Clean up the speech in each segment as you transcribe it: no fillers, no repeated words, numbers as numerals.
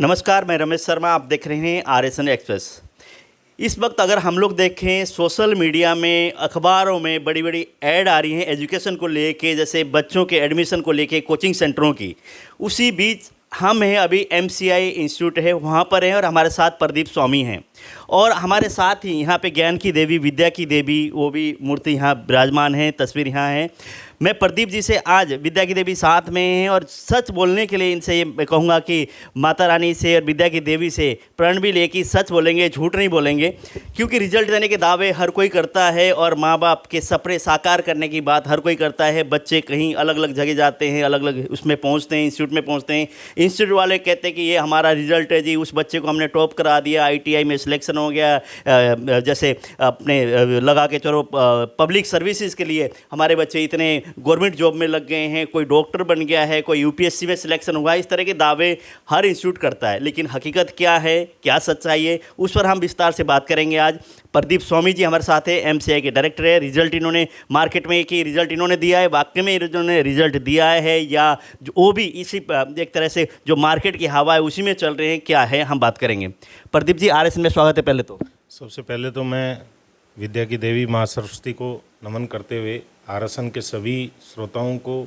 नमस्कार, मैं रमेश शर्मा। आप देख रहे हैं RSN एक्सप्रेस। इस वक्त अगर हम लोग देखें सोशल मीडिया में, अखबारों में बड़ी बड़ी ऐड आ रही हैं एजुकेशन को लेके, जैसे बच्चों के एडमिशन को लेके, कोचिंग सेंटरों की। उसी बीच हम हैं, अभी MCI इंस्टीट्यूट है वहाँ पर हैं और हमारे साथ प्रदीप स्वामी हैं। और हमारे साथ ही यहाँ पे ज्ञान की देवी, विद्या की देवी, वो भी मूर्ति यहाँ विराजमान है, तस्वीर यहाँ है। मैं प्रदीप जी से आज विद्या की देवी साथ में हैं और सच बोलने के लिए इनसे ये मैं कहूँगा कि माता रानी से और विद्या की देवी से प्रण भी ले कि सच बोलेंगे, झूठ नहीं बोलेंगे। क्योंकि रिजल्ट देने के दावे हर कोई करता है और माँ बाप के सपने साकार करने की बात हर कोई करता है। बच्चे कहीं अलग अलग जगह जाते हैं, अलग अलग उसमें पहुँचते हैं, इंस्टीट्यूट में पहुँचते हैं। इंस्टीट्यूट वाले कहते हैं कि ये हमारा रिजल्ट है जी, उस बच्चे को हमने टॉप करा दिया, ITI में सिलेक्शन हो गया, जैसे अपने लगा के चलो पब्लिक सर्विसेज के लिए हमारे बच्चे इतने गवर्नमेंट जॉब में लग गए हैं, कोई डॉक्टर बन गया है, कोई UPSC में सिलेक्शन हुआ है। इस तरह के दावे हर इंस्टीट्यूट करता है, लेकिन हकीकत क्या है, क्या सच्चाई है, उस पर हम विस्तार से बात करेंगे आज। प्रदीप स्वामी जी हमारे साथ है, MCI के डायरेक्टर है। रिजल्ट इन्होंने मार्केट में कि रिजल्ट इन्होंने दिया है, वाकई में इन्होंने रिजल्ट दिया है या वो भी इसी एक तरह से जो मार्केट की हवा है उसी में चल रहे हैं, क्या है, हम बात करेंगे। प्रदीप जी, RSN में स्वागत है। पहले तो सबसे पहले तो मैं विद्या की देवी माँ सरस्वती को नमन करते हुए RSN के सभी श्रोताओं को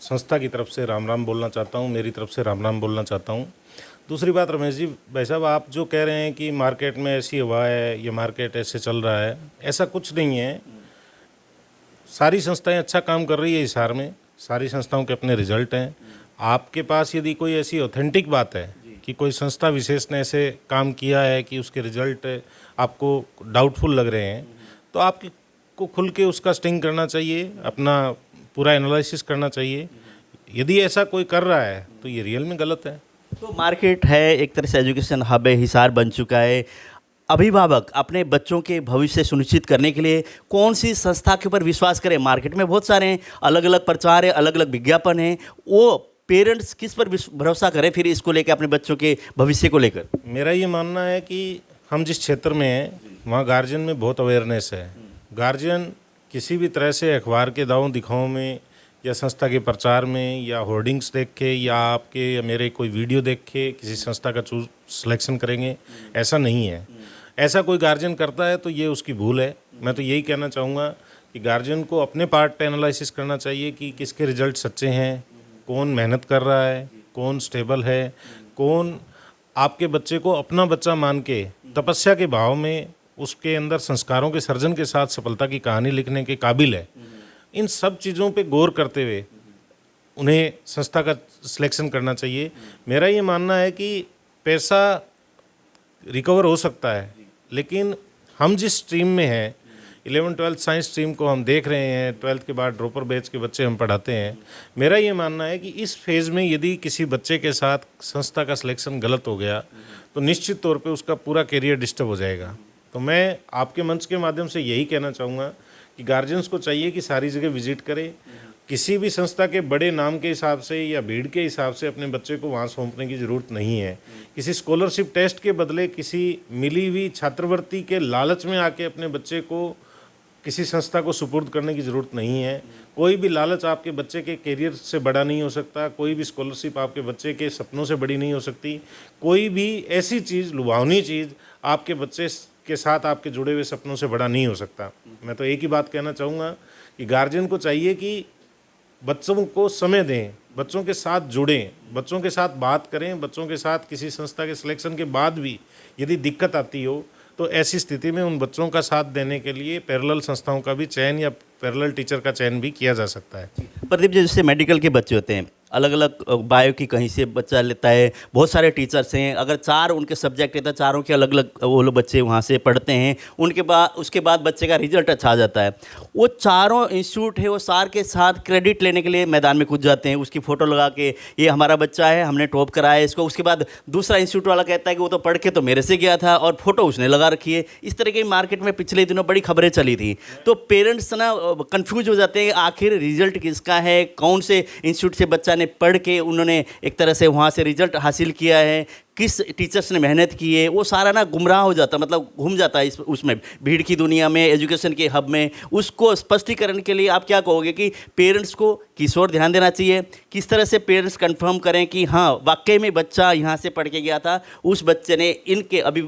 संस्था की तरफ से राम राम बोलना चाहता हूँ, मेरी तरफ से राम राम बोलना चाहता हूँ। दूसरी बात रमेश जी, भाई साहब, आप जो कह रहे हैं कि मार्केट में ऐसी हवा है, ये मार्केट ऐसे चल रहा है, ऐसा कुछ नहीं है। सारी संस्थाएं अच्छा काम कर रही है इस हार में, सारी संस्थाओं के अपने रिजल्ट हैं। आपके पास यदि कोई ऐसी ऑथेंटिक बात है कि कोई संस्था विशेष ने ऐसे काम किया है कि उसके रिजल्ट आपको डाउटफुल लग रहे हैं, तो आपको खुल के उसका स्टिंग करना चाहिए, अपना पूरा एनालिसिस करना चाहिए। यदि ऐसा कोई कर रहा है तो ये रियल में गलत है। तो मार्केट है, एक तरह से एजुकेशन हब है, हिसार बन चुका है। अभिभावक अपने बच्चों के भविष्य सुनिश्चित करने के लिए कौन सी संस्था के ऊपर विश्वास करें? मार्केट में बहुत सारे हैं, अलग अलग प्रचार है, अलग अलग विज्ञापन है। वो पेरेंट्स किस पर भरोसा करें फिर इसको लेकर, अपने बच्चों के भविष्य को लेकर? मेरा ये मानना है कि हम जिस क्षेत्र में हैं वहाँ गार्जियन में बहुत अवेयरनेस है। गार्जियन किसी भी तरह से अखबार के दावों दिखाओं में या संस्था के प्रचार में या होर्डिंग्स देख के या आपके या मेरे कोई वीडियो देख के किसी संस्था का सिलेक्शन करेंगे, ऐसा नहीं है। ऐसा कोई गार्जियन करता है तो ये उसकी भूल है। मैं तो यही कहना चाहूँगा कि गार्जियन को अपने पार्ट एनालिसिस करना चाहिए कि किसके रिजल्ट सच्चे हैं, कौन मेहनत कर रहा है, कौन स्टेबल है, कौन आपके बच्चे को अपना बच्चा मान के तपस्या के भाव में उसके अंदर संस्कारों के सर्जन के साथ सफलता की कहानी लिखने के काबिल है। इन सब चीज़ों पे गौर करते हुए उन्हें संस्था का सिलेक्शन करना चाहिए। मेरा ये मानना है कि पैसा रिकवर हो सकता है, लेकिन हम जिस स्ट्रीम में हैं, 11th-12th साइंस स्ट्रीम को हम देख रहे हैं, 12th के बाद ड्रॉपर बैच के बच्चे हम पढ़ाते हैं। मेरा ये मानना है कि इस फेज़ में यदि किसी बच्चे के साथ संस्था का सिलेक्शन गलत हो गया तो निश्चित तौर पे उसका पूरा करियर डिस्टर्ब हो जाएगा। तो मैं आपके मंच के माध्यम से यही कहना चाहूँगा कि गार्जियंस को चाहिए कि सारी जगह विजिट करें। किसी भी संस्था के बड़े नाम के हिसाब से या भीड़ के हिसाब से अपने बच्चे को वहाँ सौंपने की ज़रूरत नहीं है। किसी स्कॉलरशिप टेस्ट के बदले किसी मिली हुई छात्रवृत्ति के लालच में आके अपने बच्चे को किसी संस्था को सुपुर्द करने की ज़रूरत नहीं है। कोई भी लालच आपके बच्चे के करियर से बड़ा नहीं हो सकता, कोई भी स्कॉलरशिप आपके बच्चे के सपनों से बड़ी नहीं हो सकती, कोई भी ऐसी चीज़, लुभावनी चीज़ आपके बच्चे के साथ आपके जुड़े हुए सपनों से बड़ा नहीं हो सकता। मैं तो एक ही बात कहना चाहूँगा कि गार्जियन को चाहिए कि बच्चों को समय दें, बच्चों के साथ जुड़ें, बच्चों के साथ बात करें। बच्चों के साथ किसी संस्था के सिलेक्शन के बाद भी यदि दिक्कत आती हो तो ऐसी स्थिति में उन बच्चों का साथ देने के लिए पैरेलल संस्थाओं का भी चयन या पैरेलल टीचर का चयन भी किया जा सकता है। प्रदीप जी, जैसे मेडिकल के बच्चे होते हैं, अलग अलग बायो की कहीं से बच्चा लेता है, बहुत सारे टीचर्स हैं, अगर 4 उनके सब्जेक्ट है तो चारों के अलग अलग वो लोग बच्चे वहाँ से पढ़ते हैं। उसके बाद बच्चे का रिजल्ट अच्छा आ जाता है। वो चारों इंस्टीट्यूट है वो सार के साथ क्रेडिट लेने के लिए मैदान में कूद जाते हैं, उसकी फ़ोटो लगा के ये हमारा बच्चा है, हमने टॉप कराया इसको। उसके बाद दूसरा इंस्टीट्यूट वाला कहता है कि वो तो पढ़ के तो मेरे से गया था और फोटो उसने लगा रखी है। इस तरह की मार्केट में पिछले दिनों बड़ी खबरें चली थी। तो पेरेंट्स ना कन्फ्यूज हो जाते हैं आखिर रिजल्ट किसका है, कौन से इंस्टीट्यूट से बच्चा ने पढ़ के उन्होंने एक तरह से वहाँ से रिजल्ट हासिल किया है, किस टीचर्स ने मेहनत की है, वो सारा ना गुमराह हो जाता, मतलब घूम जाता है इस उसमें भीड़ की दुनिया में, एजुकेशन के हब में। उसको स्पष्टीकरण के लिए आप क्या कहोगे कि पेरेंट्स को किस ओर ध्यान देना चाहिए, किस तरह से पेरेंट्स कंफर्म करें कि हाँ वाकई में बच्चा यहाँ से पढ़ के गया था, उस बच्चे ने इनके अभी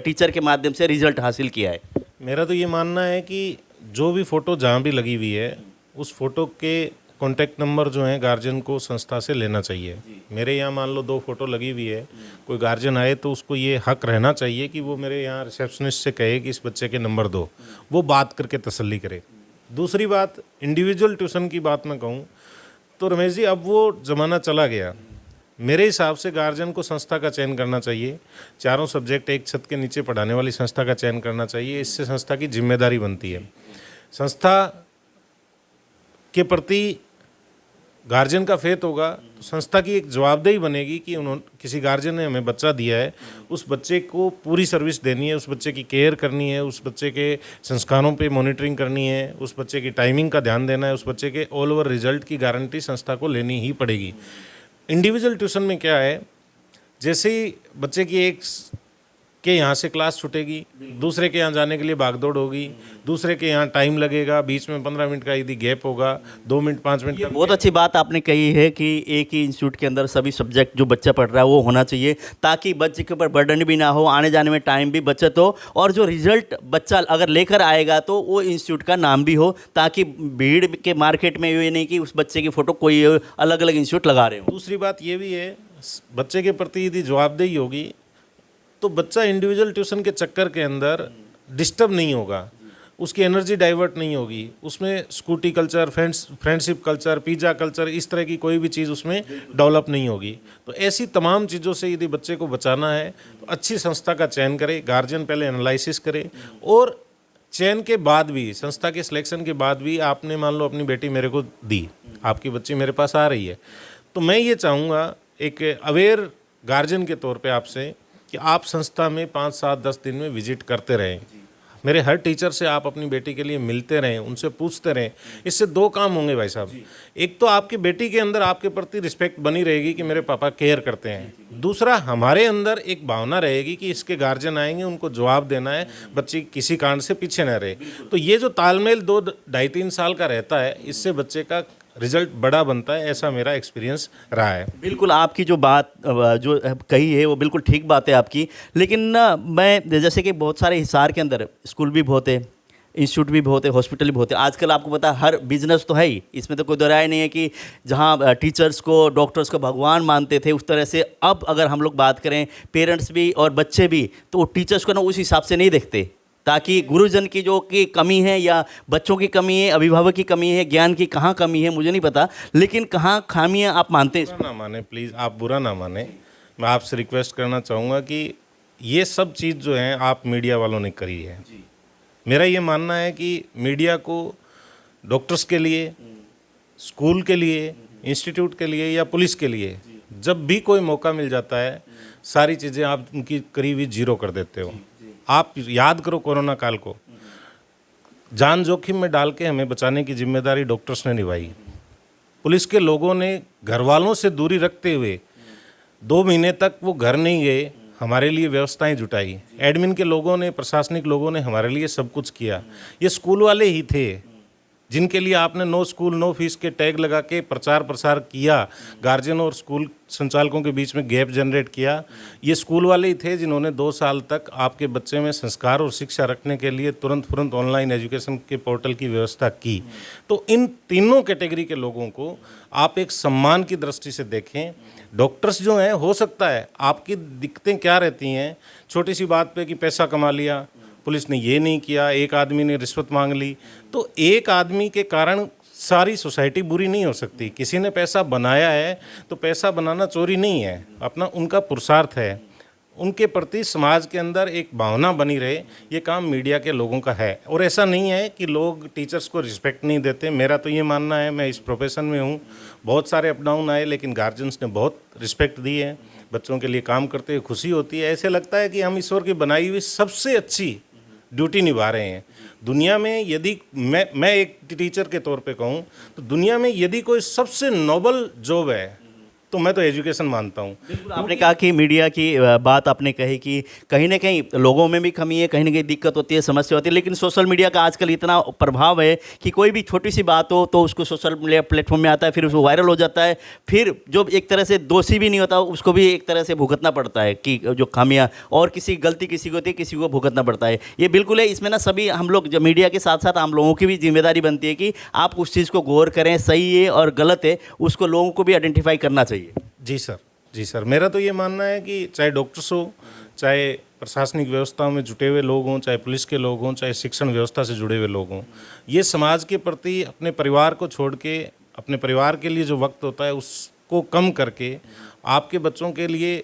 टीचर के माध्यम से रिजल्ट हासिल किया है? मेरा तो ये मानना है कि जो भी फ़ोटो जहाँ भी लगी हुई है उस फोटो के कॉन्टैक्ट नंबर जो है गार्जियन को संस्था से लेना चाहिए। मेरे यहाँ मान लो 2 फोटो लगी हुई है, कोई गार्जियन आए तो उसको ये हक रहना चाहिए कि वो मेरे यहाँ रिसेप्शनिस्ट से कहे कि इस बच्चे के नंबर दो, वो बात करके तसल्ली करे। दूसरी बात, इंडिविजुअल ट्यूशन की बात मैं कहूँ तो रमेश जी अब वो ज़माना चला गया। मेरे हिसाब से गार्जियन को संस्था का चयन करना चाहिए, चारों सब्जेक्ट एक छत के नीचे पढ़ाने वाली संस्था का चयन करना चाहिए। इससे संस्था की जिम्मेदारी बनती है। संस्था के प्रति गार्जियन का फेथ होगा तो संस्था की एक जवाबदेही बनेगी कि उन्होंने किसी गार्जियन ने हमें बच्चा दिया है, उस बच्चे को पूरी सर्विस देनी है, उस बच्चे की केयर करनी है, उस बच्चे के संस्कारों पे मॉनिटरिंग करनी है, उस बच्चे की टाइमिंग का ध्यान देना है, उस बच्चे के ऑल ओवर रिजल्ट की गारंटी संस्था को लेनी ही पड़ेगी। इंडिविजुअल ट्यूशन में क्या है, जैसे ही बच्चे की एक के यहाँ से क्लास छूटेगी, दूसरे के यहाँ जाने के लिए भागदौड़ होगी, दूसरे के यहाँ टाइम लगेगा, बीच में 15 मिनट का यदि गैप होगा, 2 मिनट 5 मिनट का। बहुत अच्छी बात आपने कही है कि एक ही इंस्टीट्यूट के अंदर सभी सब्जेक्ट जो बच्चा पढ़ रहा है वो होना चाहिए, ताकि बच्चे के ऊपर बर्डन भी ना हो, आने जाने में टाइम भी बचत हो, और जो रिजल्ट बच्चा अगर लेकर आएगा तो वो इंस्टीट्यूट का नाम भी हो, ताकि भीड़ के मार्केट में ये नहीं कि उस बच्चे की फ़ोटो कोई अलग अलग इंस्टीट्यूट लगा रहे हो। दूसरी बात ये भी है, बच्चे के प्रति यदि जवाबदेही होगी तो बच्चा इंडिविजुअल ट्यूशन के चक्कर के अंदर डिस्टर्ब नहीं होगा, उसकी एनर्जी डाइवर्ट नहीं होगी, उसमें scooty culture, friendship culture, pizza culture, इस तरह की कोई भी चीज़ उसमें डेवलप नहीं होगी। तो ऐसी तमाम चीज़ों से यदि बच्चे को बचाना है तो अच्छी संस्था का चयन करे, गार्जियन पहले एनालिसिस करे, और चयन के बाद भी, संस्था के सिलेक्शन के बाद भी आपने मान लो अपनी बेटी मेरे को दी, आपकी बच्ची मेरे पास आ रही है, तो मैं ये चाहूँगा एक अवेयर गार्जियन के तौर पे आपसे कि आप संस्था में 5, 7, 10 दिन में विजिट करते रहें। मेरे हर टीचर से आप अपनी बेटी के लिए मिलते रहें, उनसे पूछते रहें। इससे 2 काम होंगे भाई साहब। एक तो आपकी बेटी के अंदर आपके प्रति रिस्पेक्ट बनी रहेगी कि मेरे पापा केयर करते हैं। दूसरा, हमारे अंदर एक भावना रहेगी कि इसके गार्जियन आएंगे, उनको जवाब देना है, बच्ची किसी कारण से पीछे न रहे। तो ये जो तालमेल 2, 2.5-3 साल का रहता है, इससे बच्चे का रिजल्ट बड़ा बनता है, ऐसा मेरा एक्सपीरियंस रहा है। बिल्कुल, आपकी जो बात जो कही है वो बिल्कुल ठीक बात है आपकी, लेकिन ना मैं जैसे कि बहुत सारे हिसार के अंदर स्कूल भी बहुत है, इंस्टीट्यूट भी बहुत है, हॉस्पिटल भी बहुत है। आजकल आपको पता है हर बिजनेस तो है ही, इसमें तो कोई दो राय नहीं है कि जहाँ टीचर्स को, डॉक्टर्स को भगवान मानते थे, उस तरह से अब अगर हम लोग बात करें, पेरेंट्स भी और बच्चे भी, तो टीचर्स को ना उस हिसाब से नहीं देखते, ताकि गुरुजन की जो कि कमी है या बच्चों की कमी है, अभिभावक की कमी है, ज्ञान की कहाँ कमी है मुझे नहीं पता, लेकिन कहाँ खामियां आप मानते हैं? बुरा ना माने प्लीज़, आप बुरा ना माने। मैं आपसे रिक्वेस्ट करना चाहूँगा कि ये सब चीज़ जो है आप मीडिया वालों ने करी है। मेरा ये मानना है कि मीडिया को डॉक्टर्स के लिए, स्कूल के लिए, इंस्टीट्यूट के लिए या पुलिस के लिए जब भी कोई मौका मिल जाता है, सारी चीज़ें आप उनकी करीब ही 0 कर देते हो। आप याद करो कोरोना काल को, जान जोखिम में डाल के हमें बचाने की जिम्मेदारी डॉक्टर्स ने निभाई। पुलिस के लोगों ने घर वालों से दूरी रखते हुए 2 महीने तक वो घर नहीं गए, हमारे लिए व्यवस्थाएं जुटाई। एडमिन के लोगों ने, प्रशासनिक लोगों ने हमारे लिए सब कुछ किया। ये स्कूल वाले ही थे जिनके लिए आपने नो स्कूल नो फीस के टैग लगा के प्रचार प्रसार किया, गार्जियन और स्कूल संचालकों के बीच में गैप जनरेट किया। ये स्कूल वाले ही थे जिन्होंने 2 साल तक आपके बच्चे में संस्कार और शिक्षा रखने के लिए तुरंत ऑनलाइन एजुकेशन के पोर्टल की व्यवस्था की। तो इन तीनों कैटेगरी के लोगों को आप एक सम्मान की दृष्टि से देखें। डॉक्टर्स जो हैं, हो सकता है आपकी दिक्कतें क्या रहती हैं, छोटी सी बात पे कि पैसा कमा लिया, पुलिस ने ये नहीं किया, एक आदमी ने रिश्वत मांग ली, तो एक आदमी के कारण सारी सोसाइटी बुरी नहीं हो सकती। किसी ने पैसा बनाया है तो पैसा बनाना चोरी नहीं है, अपना उनका पुरुषार्थ है। उनके प्रति समाज के अंदर एक भावना बनी रहे, ये काम मीडिया के लोगों का है। और ऐसा नहीं है कि लोग टीचर्स को रिस्पेक्ट नहीं देते। मेरा तो ये मानना है, मैं इस प्रोफेशन में हूँ, बहुत सारे अप डाउन आए लेकिन गार्जियंस ने बहुत रिस्पेक्ट दी है। बच्चों के लिए काम करते हुए खुशी होती है, ऐसे लगता है कि हम ईश्वर की बनाई हुई सबसे अच्छी ड्यूटी निभा रहे हैं। दुनिया में यदि मैं एक टीचर के तौर पे कहूँ तो दुनिया में यदि कोई सबसे नोबल जॉब है तो मैं तो एजुकेशन मानता हूँ। बिल्कुल, आपने कहा कि मीडिया की बात आपने कही कि कहीं ना कहीं लोगों में भी कमी है, कहीं ना कहीं दिक्कत होती है, समस्या होती है, लेकिन सोशल मीडिया का आजकल इतना प्रभाव है कि कोई भी छोटी सी बात हो तो उसको सोशल मीडिया प्लेटफॉर्म में आता है, फिर उसको वायरल हो जाता है, फिर जो एक तरह से दोषी भी नहीं होता उसको भी एक तरह से भुगतना पड़ता है कि जो खामियां और किसी गलती किसी को होती है किसी को भुगतना पड़ता है। ये बिल्कुल है, इसमें ना सभी हम लोग जो मीडिया के साथ साथ हम लोगों की भी जिम्मेदारी बनती है कि आप उस चीज़ को गौर करें, सही है और गलत है उसको लोगों को भी आइडेंटिफाई करना चाहिए। जी सर, जी सर, मेरा तो ये मानना है कि चाहे डॉक्टर्स हो, चाहे प्रशासनिक व्यवस्थाओं में जुटे हुए लोग हों, चाहे पुलिस के लोग हों, चाहे शिक्षण व्यवस्था से जुड़े हुए लोग हों, ये समाज के प्रति अपने परिवार को छोड़ के अपने परिवार के लिए जो वक्त होता है उसको कम करके आपके बच्चों के लिए,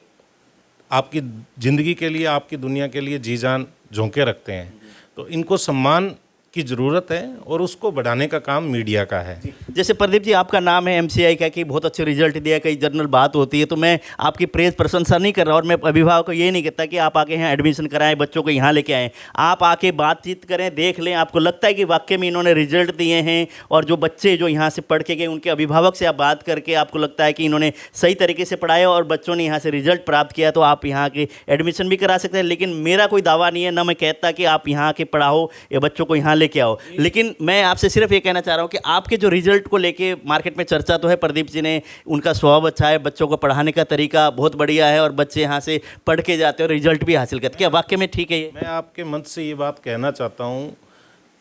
आपकी ज़िंदगी के लिए, आपकी दुनिया के लिए जी जान झोंके रखते हैं। तो इनको सम्मान की ज़रूरत है और उसको बढ़ाने का काम मीडिया का है। जैसे प्रदीप जी आपका नाम है एमसीआई का कि बहुत अच्छे रिजल्ट दिया, कई जर्नल बात होती है, तो मैं आपकी प्रेज प्रशंसा नहीं कर रहा और मैं अभिभावक को ये नहीं कहता कि आप आके यहाँ एडमिशन कराएं, बच्चों को यहाँ लेके आएँ। आप आके बातचीत करें, देख लें, आपको लगता है कि वाकई में इन्होंने रिजल्ट दिए हैं और जो बच्चे जो यहाँ से पढ़ के गए उनके अभिभावक से आप बात करके आपको लगता है कि इन्होंने सही तरीके से पढ़ाया और बच्चों ने यहाँ से रिजल्ट प्राप्त किया, तो आप यहाँ के एडमिशन भी करा सकते हैं। लेकिन मेरा कोई दावा नहीं है, ना मैं कहता कि आप यहाँ के पढ़ाओ या बच्चों को यहाँ लेके आओ, लेकिन मैं आपसे सिर्फ ये कहना चाह रहा हूँ कि आपके जो रिजल्ट को लेके मार्केट में चर्चा तो है, प्रदीप जी ने, उनका स्वभाव अच्छा है, बच्चों को पढ़ाने का तरीका बहुत बढ़िया है और बच्चे यहाँ से पढ़ के जाते हैं और रिजल्ट भी हासिल करते हैं। क्या वाकई में ठीक है ये? मैं आपके मंच से ये बात कहना चाहता हूँ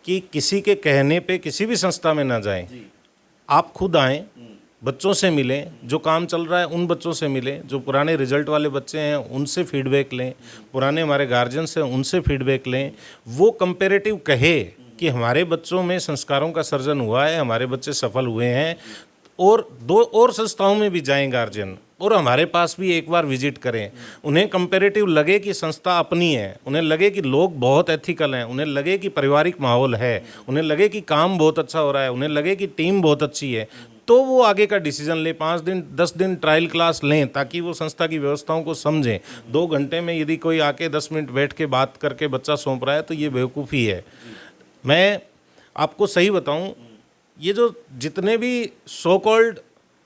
कि किसी के कहने पे किसी भी संस्था में ना जाएं, आप खुद आएँ, बच्चों से मिलें, जो काम चल रहा है उन बच्चों से मिलें, जो पुराने रिजल्ट वाले बच्चे हैं उनसे फीडबैक लें, पुराने हमारे गार्जियंस हैं उनसे फीडबैक लें। वो कंपेरेटिव कहे कि हमारे बच्चों में संस्कारों का सर्जन हुआ है, हमारे बच्चे सफल हुए हैं, और 2 और संस्थाओं में भी जाएं गार्जियन और हमारे पास भी एक बार विजिट करें। उन्हें कंपैरेटिव लगे कि संस्था अपनी है, उन्हें लगे कि लोग बहुत एथिकल हैं, उन्हें लगे कि पारिवारिक माहौल है, उन्हें लगे कि काम बहुत अच्छा हो रहा है, उन्हें लगे कि टीम बहुत अच्छी है, तो वो आगे का डिसीजन लें। 5 दिन 10 दिन ट्रायल क्लास लें ताकि वो संस्था की व्यवस्थाओं को समझें। 2 घंटे में यदि कोई आके 10 मिनट बैठ के बात करके बच्चा सौंप रहा है तो ये बेवकूफ़ी है। मैं आपको सही बताऊं, ये जो जितने भी सो कॉल्ड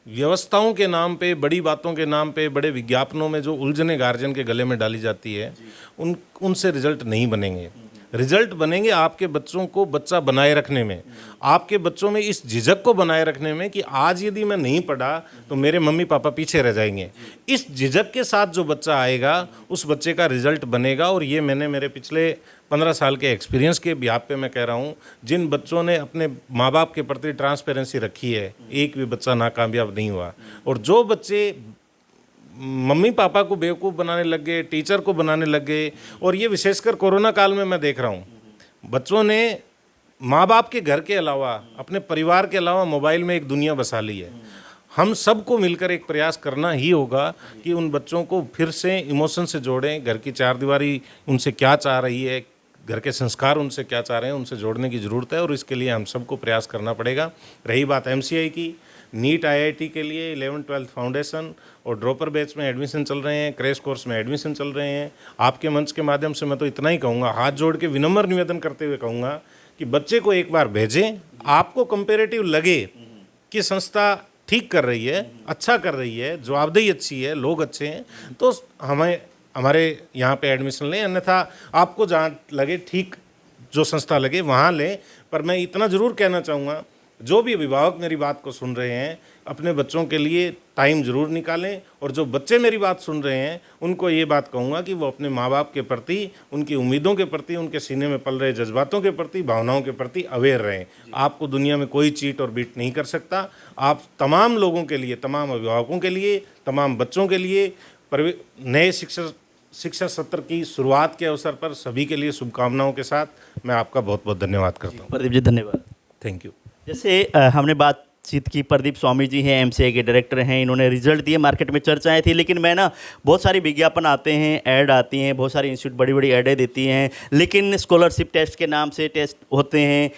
व्यवस्थाओं के नाम पे, बड़ी बातों के नाम पे, बड़े विज्ञापनों में जो उलझने गार्जियन के गले में डाली जाती है, उनसे रिजल्ट नहीं बनेंगे। रिजल्ट बनेंगे आपके बच्चों को बच्चा बनाए रखने में, आपके बच्चों में इस झिझक को बनाए रखने में कि आज यदि मैं नहीं पढ़ा तो मेरे मम्मी पापा पीछे रह जाएंगे। इस झिझक के साथ जो बच्चा आएगा उस बच्चे का रिजल्ट बनेगा। और ये मैंने मेरे पिछले 15 साल के एक्सपीरियंस के बिहाफ पे मैं कह रहा हूँ, जिन बच्चों ने अपने माँ बाप के प्रति ट्रांसपेरेंसी रखी है, एक भी बच्चा नाकामयाब नहीं हुआ। और जो बच्चे मम्मी पापा को बेवकूफ़ बनाने लग गए, टीचर को बनाने लग गए, और ये विशेषकर कोरोना काल में मैं देख रहा हूँ, बच्चों ने माँ बाप के घर के अलावा, अपने परिवार के अलावा मोबाइल में एक दुनिया बसा ली है। हम सबको मिलकर एक प्रयास करना ही होगा कि उन बच्चों को फिर से इमोशन से जोड़ें। घर की चारदीवारी उनसे क्या चाह रही है, घर के संस्कार उनसे क्या चाह रहे हैं, उनसे जोड़ने की ज़रूरत है और इसके लिए हम सबको प्रयास करना पड़ेगा। रही बात एमसीआई की, नीट आईआईटी के लिए 11-12 फाउंडेशन और ड्रॉपर बैच में एडमिशन चल रहे हैं, क्रैश कोर्स में एडमिशन चल रहे हैं। आपके मंच के माध्यम से मैं तो इतना ही कहूँगा, हाथ जोड़ के विनम्र निवेदन करते हुए कहूँगा कि बच्चे को एक बार भेजें। आपको कंपेरेटिव लगे कि संस्था ठीक कर रही है, अच्छा कर रही है, जवाबदेही अच्छी है, लोग अच्छे हैं, तो हमारे यहाँ पे एडमिशन लें। अन्यथा आपको जहाँ लगे ठीक, जो संस्था लगे वहाँ लें। पर मैं इतना ज़रूर कहना चाहूँगा, जो भी अभिभावक मेरी बात को सुन रहे हैं, अपने बच्चों के लिए टाइम ज़रूर निकालें। और जो बच्चे मेरी बात सुन रहे हैं उनको ये बात कहूँगा कि वो अपने माँ बाप के प्रति, उनकी उम्मीदों के प्रति, उनके सीने में पल रहे जज्बातों के प्रति, भावनाओं के प्रति अवेयर रहें। आपको दुनिया में कोई चीट और बीट नहीं कर सकता। आप तमाम लोगों के लिए, तमाम अभिभावकों के लिए, तमाम बच्चों के लिए नए शिक्षा सत्र की शुरुआत के अवसर पर सभी के लिए शुभकामनाओं के साथ मैं आपका बहुत बहुत धन्यवाद करता हूँ। प्रदीप जी धन्यवाद। Thank you. जैसे हमने बातचीत की, प्रदीप स्वामी जी हैं, एमसीआई के डायरेक्टर हैं, इन्होंने रिजल्ट दिए, मार्केट में चर्चाएं थी, लेकिन मैं ना बहुत सारी विज्ञापन आते हैं, ऐड आती हैं, बहुत सारी इंस्टीट्यूट बड़ी बड़ी ऐडें देती हैं, लेकिन स्कॉलरशिप टेस्ट के नाम से टेस्ट होते हैं,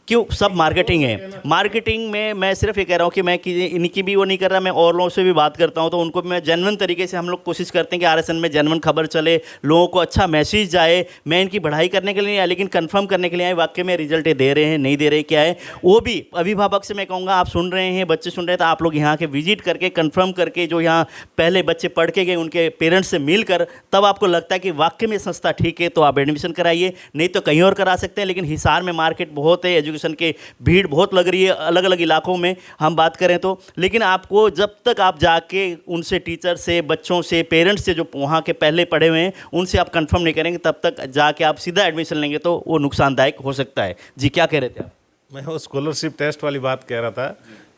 क्यों सब मार्केटिंग है। मार्केटिंग में मैं सिर्फ ये कह रहा हूँ कि मैं इनकी भी वो नहीं कर रहा, मैं और लोगों से भी बात करता हूँ तो उनको मैं जेन्युइन तरीके से हम लोग कोशिश करते हैं कि आरएसएन में जेन्युइन खबर चले, लोगों को अच्छा मैसेज जाए। मैं इनकी बढ़ाई करने के लिए नहीं आया, लेकिन कंफर्म करने के लिए आए वाकई में रिजल्ट ये दे रहे हैं नहीं दे रहे क्या है। वो भी अभिभावक से मैं कहूँगा, आप सुन रहे हैं, बच्चे सुन रहे हैं, तो आप लोग यहाँ के विजिट करके कंफर्म करके, जो यहाँ पहले बच्चे पढ़ के गए उनके पेरेंट्स से मिलकर, तब आपको लगता है कि वाकई में संस्था ठीक है तो आप एडमिशन कराइए, नहीं तो कहीं और करा सकते हैं। लेकिन हिसार में मार्केट बहुत है, एजुकेशन के भीड़ बहुत लग रही है अलग अलग इलाकों में हम बात करें तो। लेकिन आपको जब तक आप जाके उनसे, टीचर से, बच्चों से, पेरेंट्स से जो वहाँ के पहले पढ़े हुए हैं उनसे आप कंफर्म नहीं करेंगे, तब तक जाके आप सीधा एडमिशन लेंगे तो वो नुकसानदायक हो सकता है। जी क्या कह रहे थे आप? मैं वो स्कॉलरशिप टेस्ट वाली बात कह रहा था।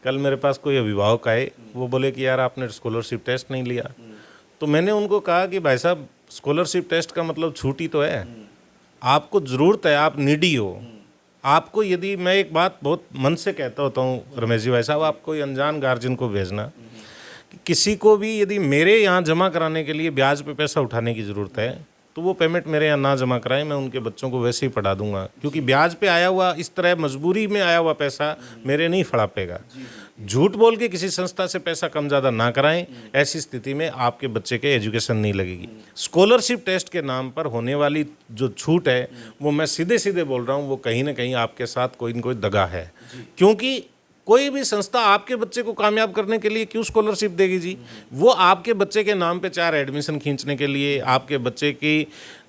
कल मेरे पास कोई अभिभावक आए, वो बोले कि यार आपने स्कॉलरशिप टेस्ट नहीं लिया। तो मैंने उनको कहा कि भाई साहब स्कॉलरशिप टेस्ट का मतलब छूट ही तो है, आपको ज़रूरत है, आप नीडी हो। आपको यदि, मैं एक बात बहुत मन से कहता होता हूँ रमेश जी भाई साहब, आपको अनजान गार्जियन को भेजना कि किसी को भी यदि मेरे यहाँ जमा कराने के लिए ब्याज पे पैसा उठाने की ज़रूरत है तो वो पेमेंट मेरे यहाँ ना जमा कराएं, मैं उनके बच्चों को वैसे ही पढ़ा दूंगा। क्योंकि ब्याज पे आया हुआ, इस तरह मजबूरी में आया हुआ पैसा मेरे नहीं फड़ापेगा। झूठ बोल के किसी संस्था से पैसा कम ज़्यादा ना कराएं, ऐसी स्थिति में आपके बच्चे के एजुकेशन नहीं लगेगी। स्कॉलरशिप टेस्ट के नाम पर होने वाली जो छूट है वो मैं सीधे सीधे बोल रहा हूँ, वो कहीं ना कहीं आपके साथ कोई न कोई दगा है। क्योंकि कोई भी संस्था आपके बच्चे को कामयाब करने के लिए क्यों स्कॉलरशिप देगी जी? वो आपके बच्चे के नाम पे 4 एडमिशन खींचने के लिए, आपके बच्चे के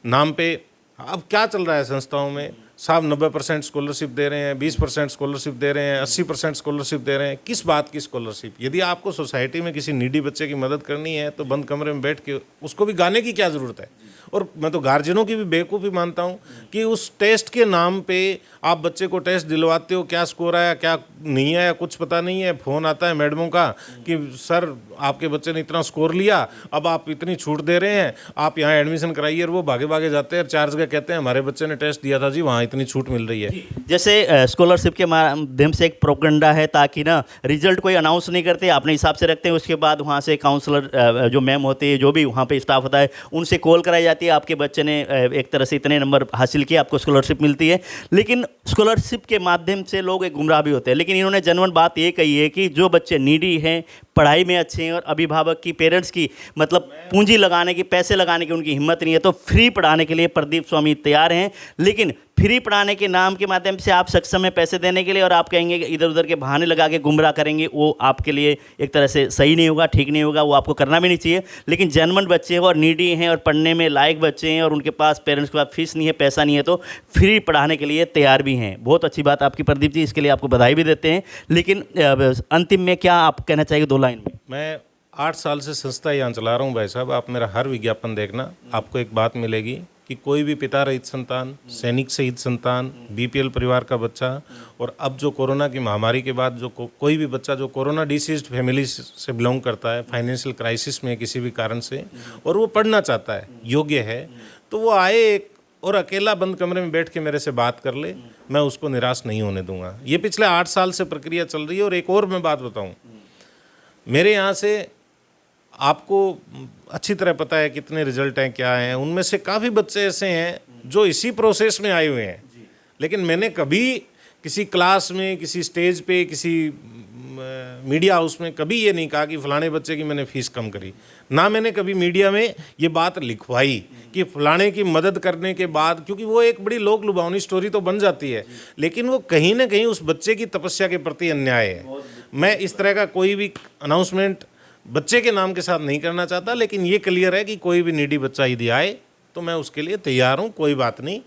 नाम पे। अब क्या चल रहा है संस्थाओं में, साहब 90% स्कॉलरशिप दे रहे हैं, 20% स्कॉलरशिप दे रहे हैं, 80% स्कॉलरशिप दे रहे हैं। किस बात की स्कॉलरशिप? यदि आपको सोसाइटी में किसी नीडी बच्चे की मदद करनी है तो बंद कमरे में बैठ के उसको भी गाने की क्या ज़रूरत है? और मैं तो गार्जियनों की भी बेवकूफ़ी मानता हूँ कि उस टेस्ट के नाम पे आप बच्चे को टेस्ट दिलवाते हो, क्या स्कोर आया क्या नहीं आया कुछ पता नहीं है। फ़ोन आता है मैडमों का कि सर आपके बच्चे ने इतना स्कोर लिया, अब आप इतनी छूट दे रहे हैं, आप यहाँ एडमिशन कराइए। और वो भागे भागे जाते हैं, 4 जगह कहते हैं हमारे बच्चे ने टेस्ट दिया था जी, वहाँ इतनी छूट मिल रही है। जैसे स्कॉलरशिप के माध्यम से एक प्रोपेगेंडा है, ताकि ना रिजल्ट कोई अनाउंस नहीं करते, अपने हिसाब से रखते हैं। उसके बाद वहाँ से काउंसलर जो मैम होती है, जो भी वहाँ पे स्टाफ होता है, उनसे कॉल कराई जाती है, आपके बच्चे ने एक तरह से इतने नंबर हासिल किए, आपको स्कॉलरशिप मिलती है। लेकिन स्कॉलरशिप के माध्यम से लोग एक गुमराह भी होते हैं। लेकिन इन्होंने जेन्युइन बात ये कही है कि जो बच्चे नीडी हैं, पढ़ाई में अच्छे हैं, और अभिभावक की, पेरेंट्स की मतलब पूंजी लगाने की, पैसे लगाने की उनकी हिम्मत नहीं है, तो फ्री पढ़ाने के लिए प्रदीप स्वामी तैयार हैं। लेकिन फ्री पढ़ाने के नाम के माध्यम से आप सक्षम में पैसे देने के लिए, और आप कहेंगे कि इधर उधर के बहाने लगा के गुमराह करेंगे, वो आपके लिए एक तरह से सही नहीं होगा, ठीक नहीं होगा, वो आपको करना भी नहीं चाहिए। लेकिन जेन्युइन बच्चे हैं और नीडी हैं और पढ़ने में लायक बच्चे हैं, और उनके पास पेरेंट्स के पास फीस नहीं है, पैसा नहीं है, तो फ्री पढ़ाने के लिए तैयार भी हैं। बहुत अच्छी बात आपकी प्रदीप जी, इसके लिए आपको बधाई भी देते हैं। लेकिन अंतिम में क्या आप कहना चाहिए 2 लाइन में? मैं 8 साल से संस्था यहाँ चला रहा हूँ भाई साहब। आप मेरा हर विज्ञापन देखना, आपको एक बात मिलेगी कि कोई भी पिता रहित संतान, सैनिक शहीद संतान, बीपीएल परिवार का बच्चा, और अब जो कोरोना की महामारी के बाद जो कोई भी बच्चा जो कोरोना डिसीज्ड फैमिली से बिलोंग करता है, फाइनेंशियल क्राइसिस में किसी भी कारण से, और वो पढ़ना चाहता है, योग्य है, तो वो आए और अकेला बंद कमरे में बैठ के मेरे से बात कर ले, मैं उसको निराश नहीं होने दूंगा। ये पिछले 8 साल से प्रक्रिया चल रही है। और एक और मैं बात बताऊं, मेरे यहाँ से आपको अच्छी तरह पता है कितने रिजल्ट हैं, क्या हैं। उनमें से काफ़ी बच्चे ऐसे हैं जो इसी प्रोसेस में आए हुए हैं। लेकिन मैंने कभी किसी क्लास में, किसी स्टेज पे, किसी मीडिया हाउस में कभी ये नहीं कहा कि फलाने बच्चे की मैंने फ़ीस कम करी। ना मैंने कभी मीडिया में ये बात लिखवाई कि फलाने की मदद करने के बाद, क्योंकि वो एक बड़ी लोक लुभावनी स्टोरी तो बन जाती है, लेकिन वो कहीं ना कहीं उस बच्चे की तपस्या के प्रति अन्याय है। मैं इस तरह का कोई भी अनाउंसमेंट बच्चे के नाम के साथ नहीं करना चाहता। लेकिन ये क्लियर है कि कोई भी नीडी बच्चा यदि आए तो मैं उसके लिए तैयार हूँ, कोई बात नहीं।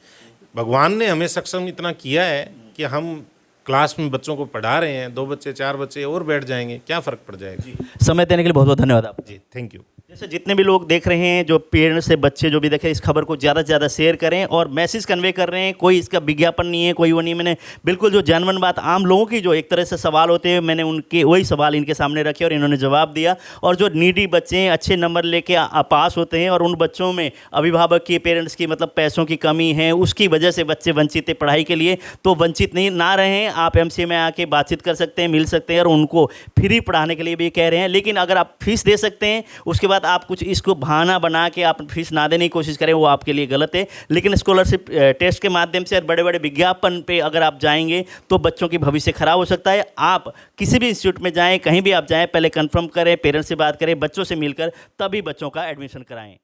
भगवान ने हमें सक्षम इतना किया है कि हम क्लास में बच्चों को पढ़ा रहे हैं, 2 बच्चे 4 बच्चे और बैठ जाएंगे, क्या फ़र्क पड़ जाएगा। समय देने के लिए बहुत बहुत धन्यवाद आप जी, थैंक यू। जैसे जितने भी लोग देख रहे हैं, जो पेरेंट्स से बच्चे जो भी देखें, इस खबर को ज़्यादा से ज़्यादा शेयर करें और मैसेज कन्वे कर रहे हैं। कोई इसका विज्ञापन नहीं है, कोई वो नहीं। मैंने बिल्कुल जो जेन्युइन बात, आम लोगों की जो एक तरह से सवाल होते हैं, मैंने उनके वही सवाल इनके सामने रखे और इन्होंने जवाब दिया। और जो नीडी बच्चे हैं, अच्छे नंबर लेके पास होते हैं, और उन बच्चों में अभिभावक की, पेरेंट्स की मतलब पैसों की कमी है, उसकी वजह से बच्चे वंचित है पढ़ाई के लिए, तो वंचित नहीं ना रहें। आप एमसीए में आके बातचीत कर सकते हैं, मिल सकते हैं, और उनको फ्री पढ़ाने के लिए भी कह रहे हैं। लेकिन अगर आप फीस दे सकते हैं, उसके बाद बाद आप कुछ इसको बहाना बना के आप फीस ना देने की कोशिश करें, वो आपके लिए गलत है। लेकिन स्कॉलरशिप टेस्ट के माध्यम से और बड़े बड़े विज्ञापन पे अगर आप जाएंगे तो बच्चों की भविष्य खराब हो सकता है। आप किसी भी इंस्टीट्यूट में जाएं, कहीं भी आप जाएं, पहले कंफर्म करें, पेरेंट्स से बात करें, बच्चों से मिलकर तभी बच्चों का एडमिशन कराएं।